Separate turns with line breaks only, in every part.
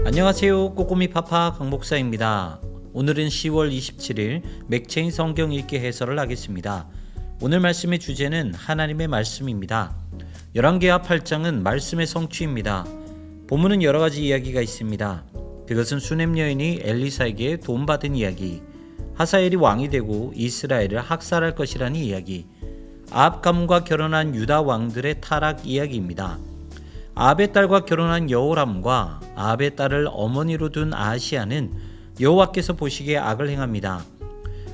안녕하세요. 꼬꼬미 파파 강목사입니다. 오늘은 10월 27일 맥체인 성경 읽기 해설을 하겠습니다. 오늘 말씀의 주제는 하나님의 말씀입니다. 열왕기하 8장은 말씀의 성취입니다. 본문은 여러 가지 이야기가 있습니다. 그것은 수넴 여인이 엘리사에게 도움받은 이야기, 하사엘이 왕이 되고 이스라엘을 학살할 것이라는 이야기, 아합 가문과 결혼한 유다 왕들의 타락 이야기입니다. 아합의 딸과 결혼한 여호람과 아합의 딸을 어머니로 둔 아하시야는 여호와께서 보시기에 악을 행합니다.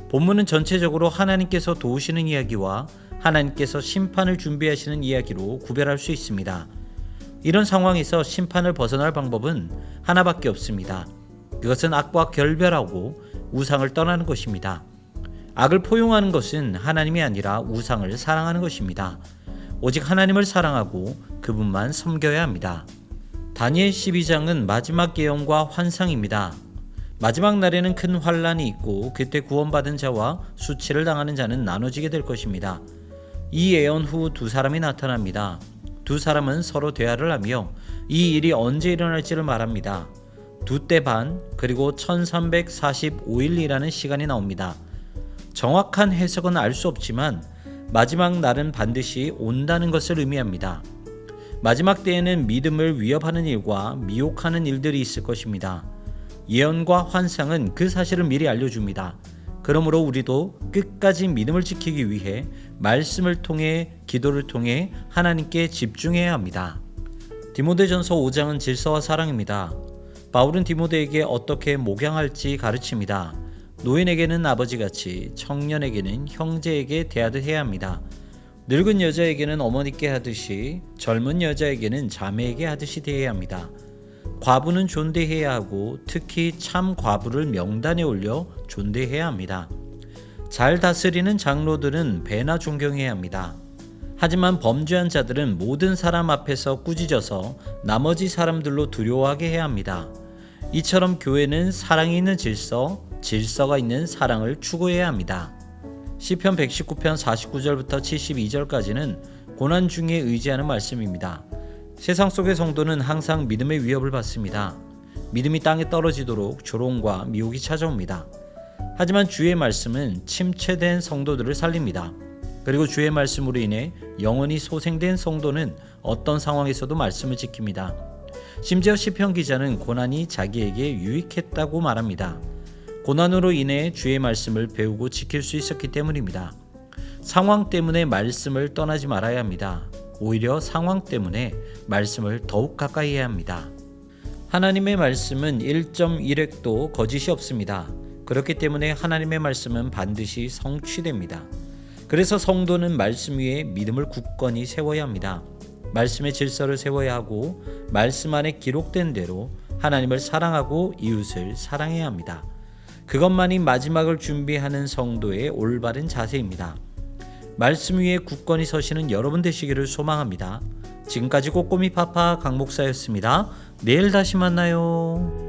본문은 전체적으로 하나님께서 도우시는 이야기와 하나님께서 심판을 준비하시는 이야기로 구별할 수 있습니다. 이런 상황에서 심판을 벗어날 방법은 하나밖에 없습니다. 그것은 악과 결별하고 우상을 떠나는 것입니다. 악을 포용하는 것은 하나님이 아니라 우상을 사랑하는 것입니다. 오직 하나님을 사랑하고 그분만 섬겨야 합니다. 다니엘 12장은 마지막 예언과 환상입니다. 마지막 날에는 큰 환란이 있고 그때 구원받은 자와 수치를 당하는 자는 나눠지게 될 것입니다. 이 예언 후 두 사람이 나타납니다. 두 사람은 서로 대화를 하며 이 일이 언제 일어날지를 말합니다. 두 때 반 그리고 1345일이라는 시간이 나옵니다. 정확한 해석은 알 수 없지만 마지막 날은 반드시 온다는 것을 의미합니다. 마지막 때에는 믿음을 위협하는 일과 미혹하는 일들이 있을 것입니다. 예언과 환상은 그 사실을 미리 알려줍니다. 그러므로 우리도 끝까지 믿음을 지키기 위해 말씀을 통해 기도를 통해 하나님께 집중해야 합니다. 디모데전서 5장은 질서와 사랑입니다. 바울은 디모데에게 어떻게 목양할지 가르칩니다. 노인에게는 아버지같이 청년에게는 형제에게 대하듯 해야 합니다. 늙은 여자에게는 어머니께 하듯이 젊은 여자에게는 자매에게 하듯이 대해야 합니다. 과부는 존대해야 하고 특히 참 과부를 명단에 올려 존대해야 합니다. 잘 다스리는 장로들은 배나 존경해야 합니다. 하지만 범죄한 자들은 모든 사람 앞에서 꾸짖어서 나머지 사람들로 두려워하게 해야 합니다. 이처럼 교회는 사랑이 있는 질서가 있는 사랑을 추구해야 합니다. 시편 119편 49절부터 72절까지는 고난 중에 의지하는 말씀입니다. 세상 속의 성도는 항상 믿음의 위협을 받습니다. 믿음이 땅에 떨어지도록 조롱과 미혹이 찾아옵니다. 하지만 주의 말씀은 침체된 성도들을 살립니다. 그리고 주의 말씀으로 인해 영원히 소생된 성도는 어떤 상황에서도 말씀을 지킵니다. 심지어 시편 기자는 고난이 자기에게 유익했다고 말합니다. 고난으로 인해 주의 말씀을 배우고 지킬 수 있었기 때문입니다. 상황 때문에 말씀을 떠나지 말아야 합니다. 오히려 상황 때문에 말씀을 더욱 가까이 해야 합니다. 하나님의 말씀은 1.1획도 거짓이 없습니다. 그렇기 때문에 하나님의 말씀은 반드시 성취됩니다. 그래서 성도는 말씀 위에 믿음을 굳건히 세워야 합니다. 말씀의 질서를 세워야 하고 말씀 안에 기록된 대로 하나님을 사랑하고 이웃을 사랑해야 합니다. 그것만이 마지막을 준비하는 성도의 올바른 자세입니다. 말씀 위에 굳건히 서시는 여러분 되시기를 소망합니다. 지금까지 꼬꼬미 파파 강목사였습니다. 내일 다시 만나요.